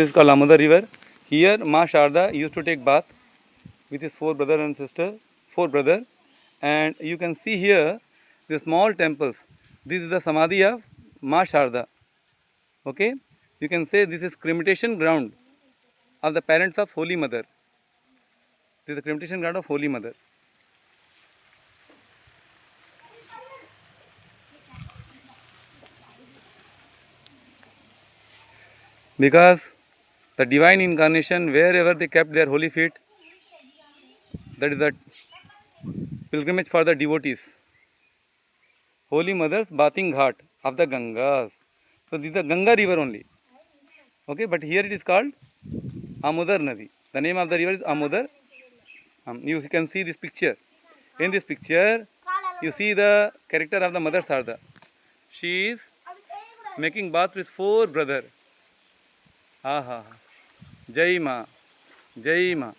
This is called Amudar river. Here Ma Sharda used to take bath with his four brother and sister, four brother, and you can see here the small temples. This is the Samadhi of Ma Sharda. Okay, you can say this is cremation ground of the parents of Holy Mother. This is the cremation ground of Holy Mother. Because the divine incarnation, wherever they kept their holy feet, that is the pilgrimage for the devotees. Holy Mother's bathing ghat of the Gangas. So this is the Ganga river only. Okay, but here it is called Amudar Nadi. The name of the river is Amudar. You can see this picture. In this picture, you see the character of the Mother Sarda. She is making bath with four brothers. Ha ha ha. Jai Ma. Jai Ma.